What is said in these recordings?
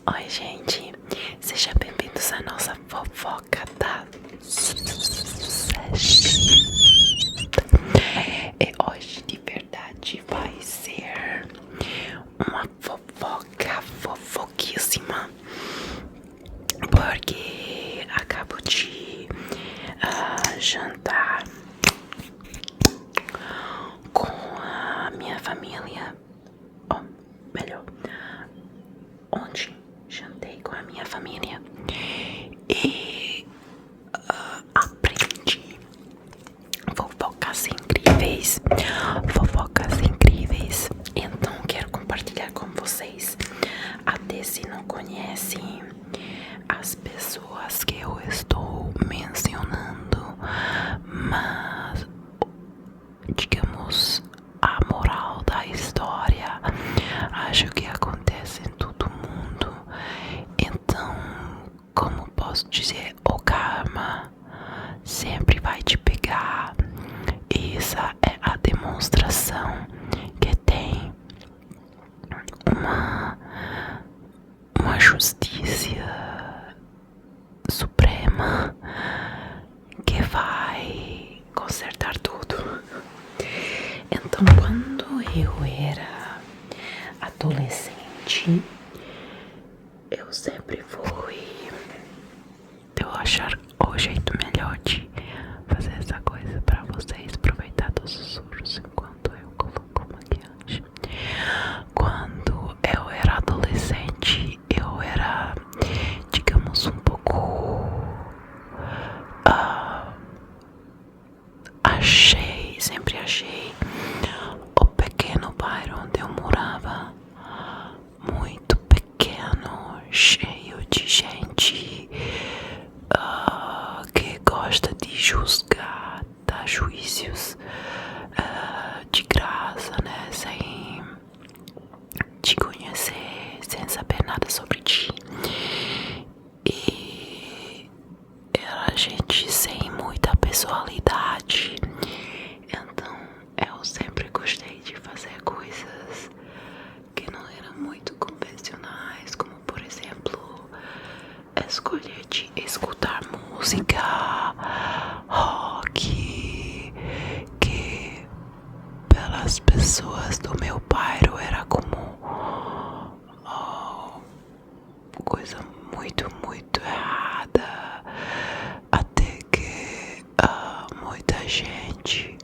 Oi, gente, sejam bem-vindos à nossa fofoca da sexta. E hoje, de verdade, vai ser uma fofoca fofoquíssima, porque acabo de jantar com a minha família. Ou melhor, ontem jantei com a minha família e aprendi fofocas incríveis, fofocas incríveis. Então quero compartilhar com vocês. Até se não conhecem as pessoas que eu estou mencionando, mas digamos a moral da história acho que acontece em todo mundo. Então, como posso dizer, o karma sempre vai te pegar. E essa é a demonstração que tem uma justiça suprema que vai consertar tudo. Então, quando eu era adolescente, eu sempre fui, eu achar o jeito melhor de fazer essa coisa pra vocês aproveitar dos sussurros enquanto eu coloco maquiagem. Quando eu era adolescente, eu era, digamos, um pouco sempre achei o pequeno bairro onde eu morava muito pequeno, cheio de gente que gosta de julgar, dar juízos de graça, né? Sem te conhecer, sem saber nada sobre ti. E era gente sem muita personalidade. Então eu sempre gostei de fazer coisas que não eram muito convencionais, como por exemplo escolher de escutar música rock, que pelas pessoas do meu bairro era como coisa muito errada, até que muita gente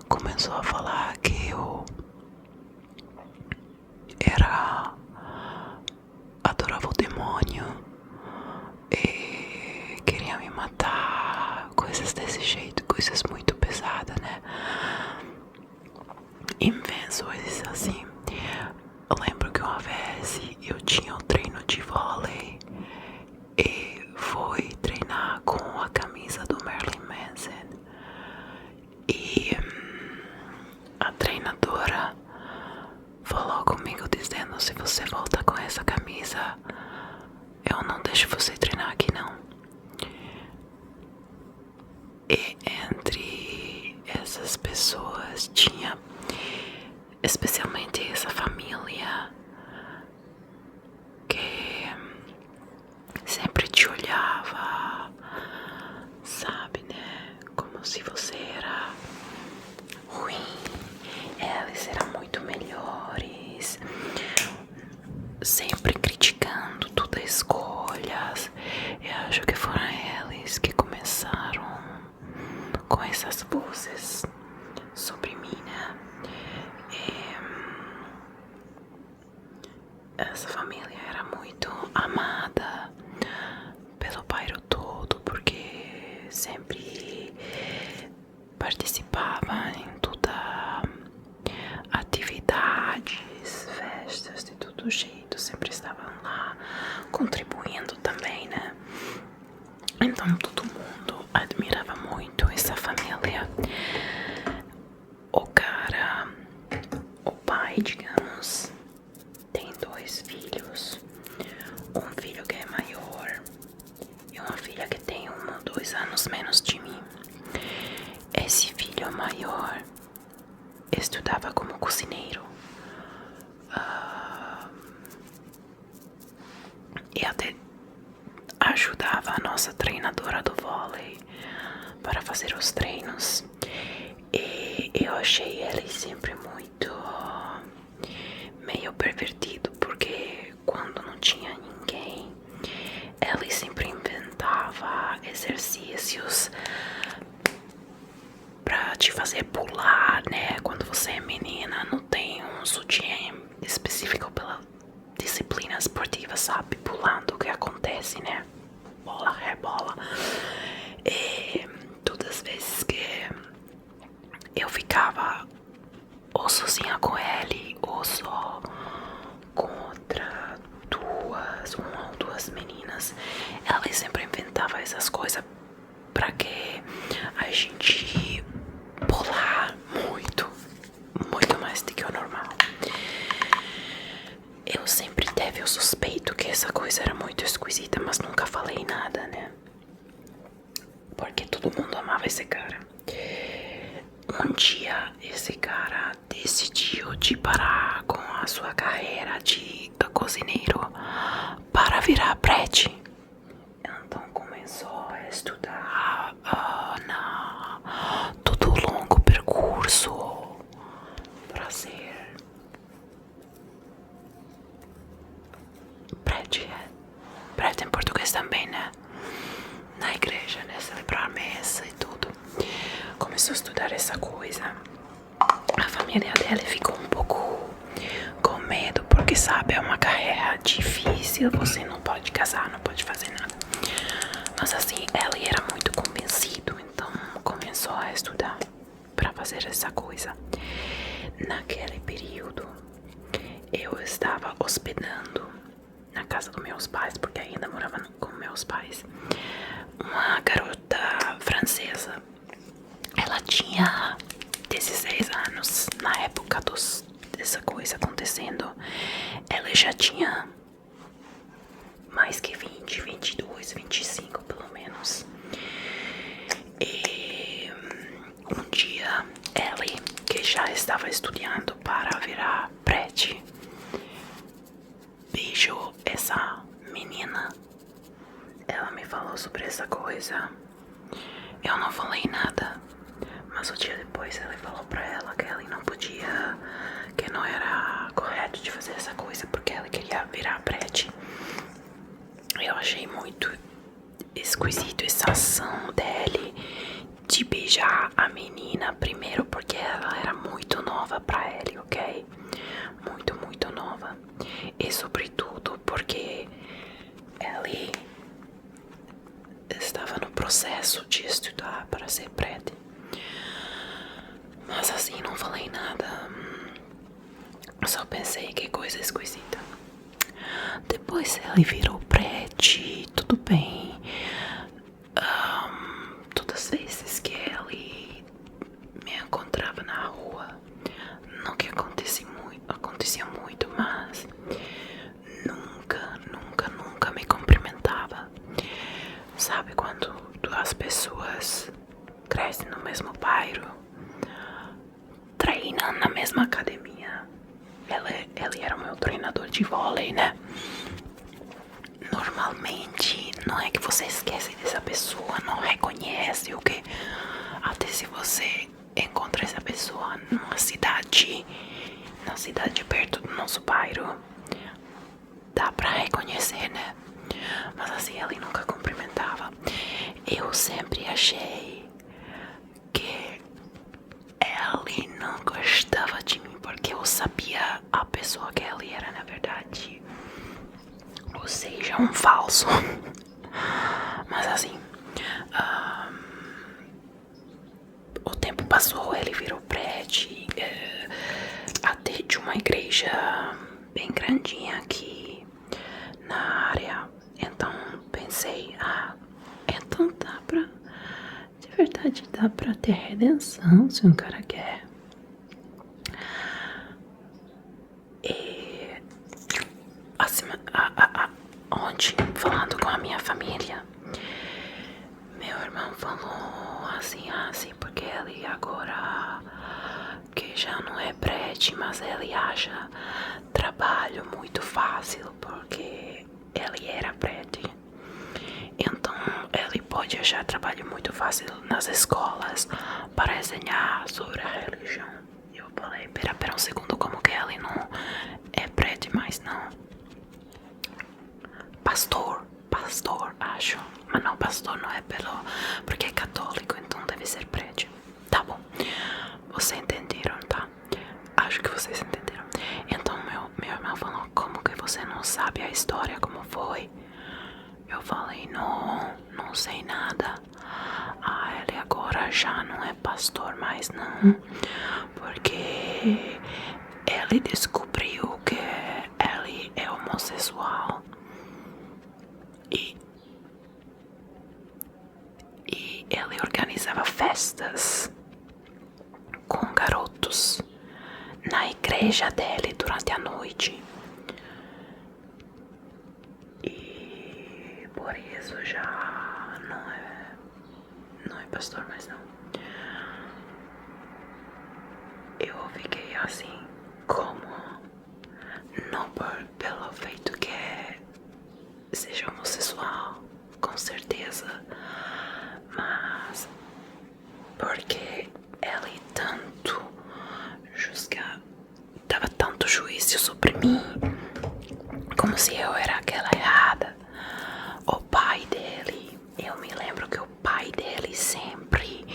começou a falar que eu era adorava o demônio e queria me matar, coisas desse jeito, coisas muito pesadas, né? Invenções assim. Eu lembro que uma vez eu tinha um treino de vôlei e fui treinar com a camisa do Marilyn Manson. E a treinadora falou comigo dizendo: se você voltar com essa camisa, eu não deixo você treinar aqui não. E entre essas pessoas tinha especialmente essa família que sempre te olhava, sabe, né? Como se você era ruim. Eles eram muito melhores, sempre criticando todas as escolhas. Eu acho que foram eles que começaram com essas vozes sobre mim, né? E essa família era muito amada pelo bairro todo, porque sempre participava em toda atividades, festas de todo jeito, sempre estavam lá contribuindo também, né? Então todo mundo admirava muito essa família. O cara, o pai, digamos, tem dois filhos. Um filho que é maior e uma filha que tem 1 ou 2 anos menos de mim. Esse filho maior estudava como cozinheiro. e até ajudava a nossa treinadora do vôlei para fazer os treinos. E eu achei ele sempre muito meio pervertido, porque quando não tinha ninguém, ele sempre inventava exercícios pra te fazer pular, né? Quando você é menina, não tem um sutiã específico pela disciplina esportiva, sabe? Pulando, o que acontece, né? Bola, rebola. E todas as vezes que eu ficava ou sozinha com ele, ou só com uma ou duas meninas, ela sempre inventava essas coisas pra que a gente pular muito, muito mais do que o normal. Eu sempre teve o suspeito que essa coisa era muito esquisita, mas nunca falei nada, né? Porque todo mundo amava esse cara. Um dia esse cara decidiu de parar com a sua carreira de cozinheiro para virar prete. Então começou a estudar todo o longo percurso para ser prete. Prete em português também, né? Na igreja, né? Celebrar a missa e tudo. Começou a estudar essa coisa. A família dele ficou um pouco com medo, porque sabe, é uma carreira difícil, você não pode casar, não pode fazer nada. Mas assim, ele era muito convencido, então começou a estudar para fazer essa coisa. Naquele período, eu estava hospedando na casa dos meus pais, porque ainda morava com meus pais, uma garota francesa. Ela tinha 16 anos na época dessa coisa acontecendo. Ela já tinha mais que 20, 22, 25 pelo menos. E um dia ele, que já estava estudando para virar prete, beijou essa menina. Ela me falou sobre essa coisa. Eu não falei nada, mas o dia depois ele falou pra ela que ele não podia, que não era correto de fazer essa coisa, porque ela queria virar prete. Eu achei muito esquisito essa ação dele de beijar a menina, primeiro porque ela era muito nova pra ele, ok? Muito, muito nova. E sobretudo porque ele estava no processo de estudar para ser prete. Mas assim, não falei nada. Só pensei que coisa esquisita. Depois ele virou prete, tudo bem. Todas as vezes que ele me encontrava na rua, não que acontecia muito, mas nunca me cumprimentava. Sabe quando duas pessoas crescem no mesmo bairro, treinam na mesma academia? Ele era o meu treinador de vôlei, né? Normalmente não é que você esquece dessa pessoa, não reconhece o que. Até se você encontra essa pessoa numa cidade, na cidade perto do nosso bairro, dá pra reconhecer, né? Mas assim, ele nunca cumprimentava. Eu sempre achei que ele não gostava de mim, porque eu sabia a pessoa que ele era, na verdade. Ou seja, um falso. Mas assim, o tempo passou, ele virou prete, até de uma igreja bem grandinha aqui na área. Então pensei, então dá pra, de verdade dá pra ter redenção se um cara quer. E assim, ontem, falando com a minha família, meu irmão falou assim, porque ele agora que já não é prete, mas ele acha trabalho muito fácil, porque ele era pode achar trabalho muito fácil nas escolas para ensinar sobre a religião. Eu falei, pera um segundo, como que ele não é preto mais, não? Pastor, acho. Mas não, pastor não é porque é católico, então deve ser prédio. Tá bom. Vocês entenderam, tá? Acho que vocês entenderam. Então meu irmão falou, como que você não sabe a história, como foi? Eu falei, não sei nada. Ele agora já não é pastor mais, não. Porque ele descobriu que ele é homossexual. E ele organizava festas com garotos na igreja dele durante a noite. E por isso já não é pastor mais, não. Eu fiquei assim, como? Não pelo feito que seja homossexual, com certeza, mas porque ele dava tanto juízo sobre mim, como se eu era aquela errada. O pai dele, eu me lembro que o pai dele sempre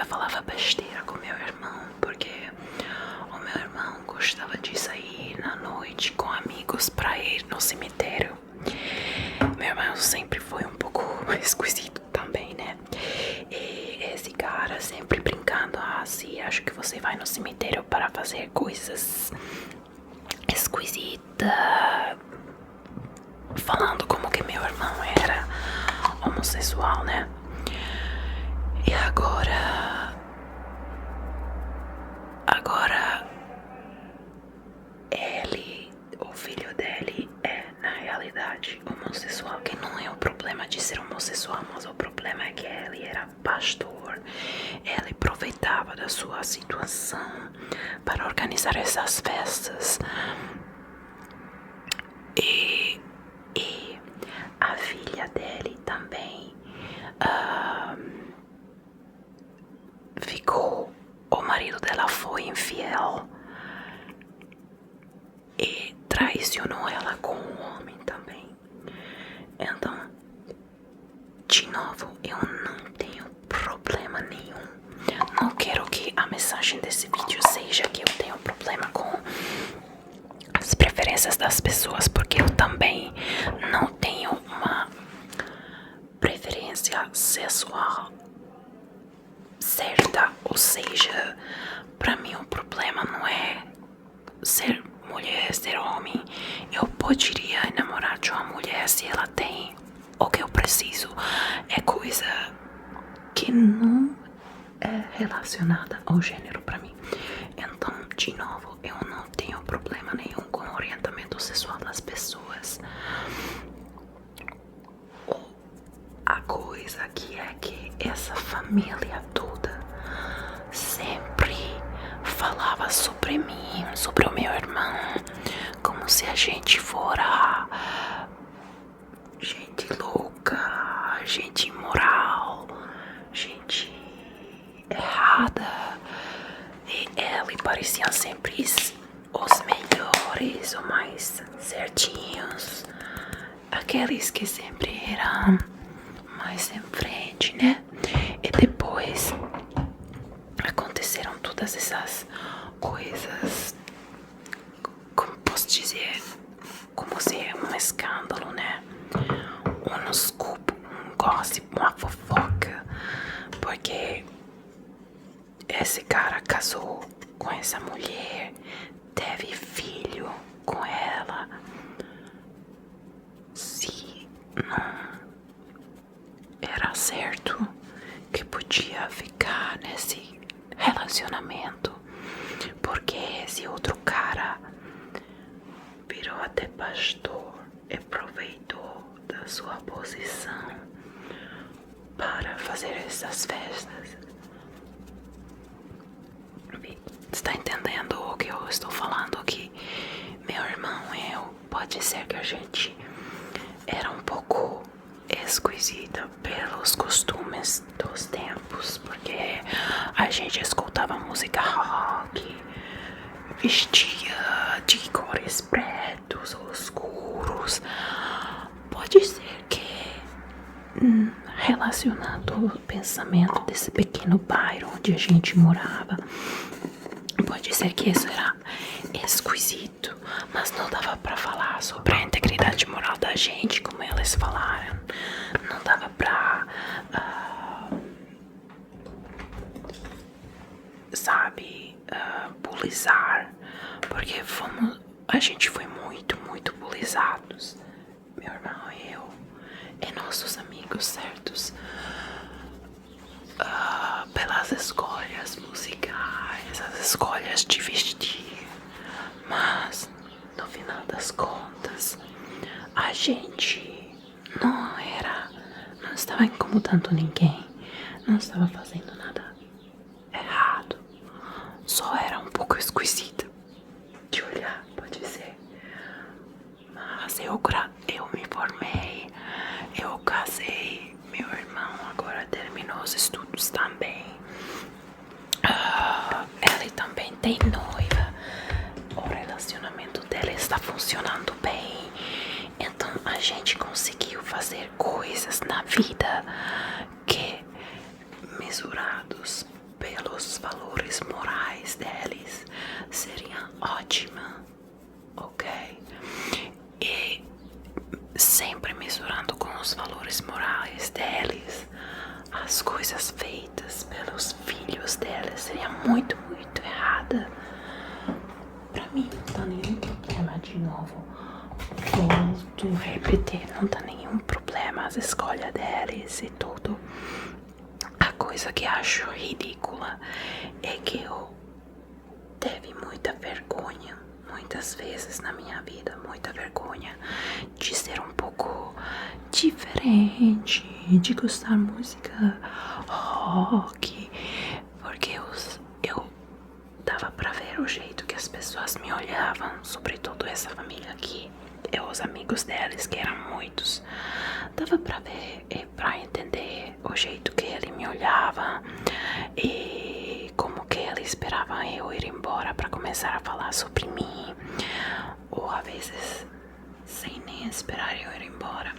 falava besteira com meu irmão, porque o meu irmão gostava de sair na noite com amigos pra ir no cemitério. Meu irmão sempre foi um pouco esquisito também, né? E esse cara sempre brincando assim, acho que você vai no cemitério para fazer coisas esquisitas, falando como que meu irmão era homossexual, né? E agora o filho dele é na realidade homossexual, que não é o problema de ser homossexual, mas o problema é que ele era pastor. Ele aproveitava da sua situação para organizar essas festas. E a filha dele também o marido dela foi infiel e traicionou ela com um homem também. Então, de novo, eu não tenho problema nenhum. Não quero que a mensagem desse vídeo seja que eu tenho problema com as preferências das pessoas, porque eu também não tenho uma preferência sexual certa. Ou seja, pra mim o problema não é ser mulher, ser homem. Eu poderia namorar de uma mulher se ela tem o que eu preciso. É coisa que não é relacionada ao gênero pra mim. Então, de novo, eu não tenho problema nenhum com o orientamento sexual das pessoas. A coisa aqui é que essa família toda sempre falava sobre mim, sobre o meu irmão, como se a gente fora gente louca, gente imoral, gente errada. E ele parecia sempre os melhores, os mais certinhos, aqueles que sempre eram mais em frente, né? E depois aconteceram todas essas coisas, como posso dizer, como se é um escândalo, né? Um scoop, um gossip, uma fofoca, porque esse cara casou com essa mulher, teve filho com ela. Se não era certo que podia ficar nesse relacionamento, porque esse outro cara virou até pastor e aproveitou da sua posição para fazer essas festas. Está entendendo o que eu estou falando aqui? Meu irmão e eu, pode ser que a gente era um pouco esquisita pelos costumes dos tempos, porque a gente escutava música rock, vestia de cores pretos ou escuros. Pode ser que, relacionado ao pensamento desse pequeno bairro onde a gente morava, pode ser que isso era esquisito, mas não dava pra falar sobre a integridade moral da gente, como eles falaram. Não dava pra, sabe, bulizar, porque a gente foi muito bulizados, meu irmão e eu, e nossos amigos certos, pelas escolhas musicais, as escolhas de vestir. Mas no final das contas, a gente não estava incomodando ninguém, não estava fazendo nada errado, só era um pouco esquisita de olhar, pode ser. Mas eu me formei, eu casei, meu irmão agora terminou os estudos também. Ele também tem noiva, o relacionamento dele está funcionando bem. Então a gente conseguiu fazer coisas na vida que, mesurados pelos valores morais deles, seria ótima, ok? E sempre mesurando com os valores morais deles, as coisas feitas pelos filhos deles seria muito errada. Pra mim não tá nenhum problema, de novo volto a repetir, não tá nenhum problema as escolhas deles e tudo. A coisa que acho ridícula é que eu teve muita vergonha, muitas vezes na minha vida, muita vergonha de ser um pouco diferente, de gostar música rock, porque eu dava pra ver o jeito que as pessoas me olhavam, sobretudo essa família aqui, e os amigos deles, que eram muitos. Dava pra ver e pra entender o jeito que ele me olhava e como que ele esperava eu ir embora pra começar a falar sobre mim, ou às vezes sem nem esperar eu ir embora.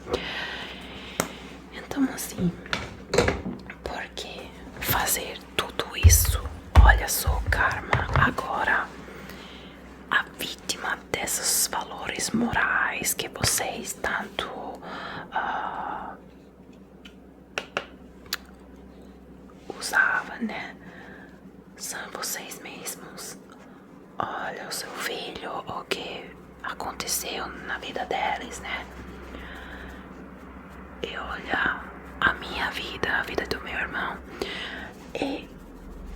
Então assim, por que fazer tudo isso? Olha só o karma. Agora, a vítima desses valores morais que vocês tanto usavam, né? São vocês mesmos. Olha o seu filho, o que aconteceu na vida deles, né? E olha a minha vida, a vida do meu irmão. E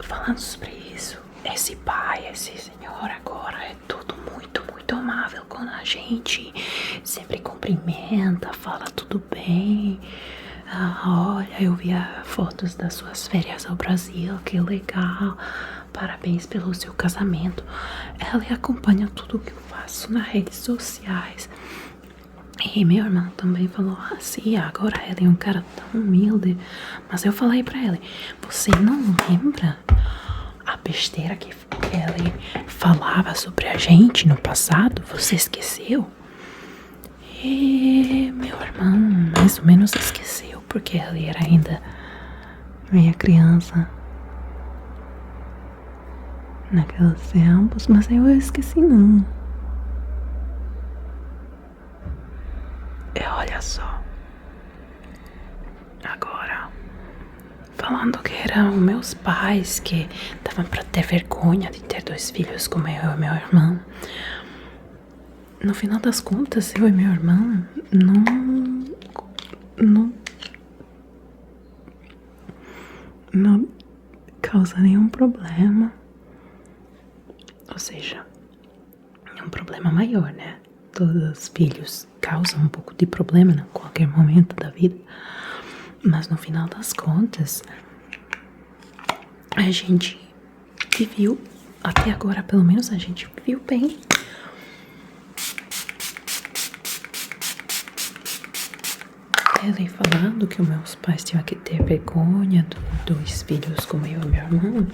falando sobre isso, esse pai, esse senhor agora é tudo muito amável com a gente. Sempre cumprimenta, fala tudo bem. Olha, eu vi fotos das suas férias ao Brasil, que legal. Parabéns pelo seu casamento. Ela acompanha tudo que eu faço nas redes sociais. E meu irmão também falou assim, agora ele é um cara tão humilde. Mas eu falei pra ele, você não lembra a besteira que ele falava sobre a gente no passado? Você esqueceu? E meu irmão mais ou menos esqueceu, porque ele era ainda meia criança naqueles tempos, mas eu esqueci não. E olha só, agora falando que eram meus pais que estavam pra ter vergonha de ter 2 filhos como eu e meu irmão. No final das contas, eu e meu irmão não causa nenhum problema. Ou seja, é um problema maior, né? Todos os filhos causam um pouco de problema em qualquer momento da vida. Mas no final das contas, a gente viveu, até agora pelo menos a gente viveu bem. ele falando que os meus pais tinham que ter vergonha dos dois filhos como eu e meu irmão.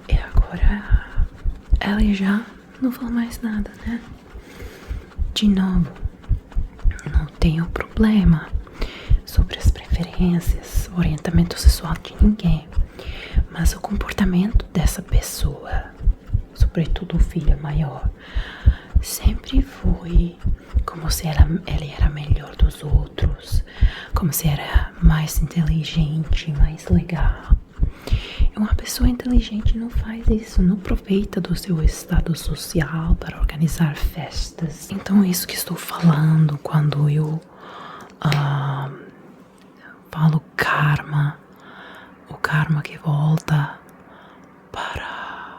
E agora ela já não fala mais nada, né? De novo, não tenho problema sobre as preferências, orientamento sexual de ninguém. Mas o comportamento dessa pessoa, sobretudo o filho maior, sempre foi como se ele era melhor dos outros, como se era mais inteligente, mais legal. E uma pessoa inteligente não faz isso, não aproveita do seu estado social para organizar festas. Então é isso que estou falando quando eu falo karma, o karma que volta para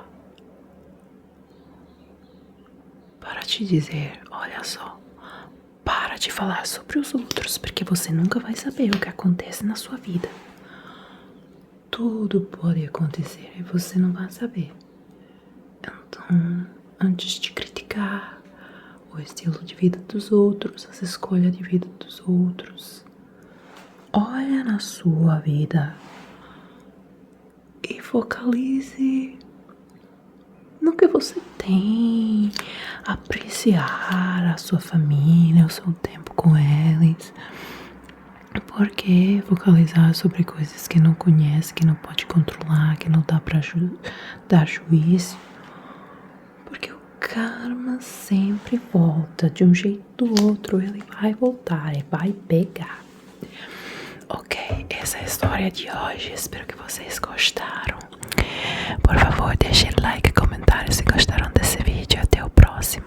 te dizer, olha só, para de falar sobre os outros, porque você nunca vai saber o que acontece na sua vida. Tudo pode acontecer e você não vai saber. Então, antes de criticar o estilo de vida dos outros, as escolhas de vida dos outros, olha na sua vida e focalize no que você tem, apreciar a sua família, o seu tempo com eles. Por que focalizar sobre coisas que não conhece, que não pode controlar, que não dá pra dar juízo? Porque o karma sempre volta, de um jeito ou outro ele vai voltar e vai pegar. Ok, essa é a história de hoje, espero que vocês gostaram. Por favor, deixem like e comentário se gostaram desse vídeo. Até o próximo.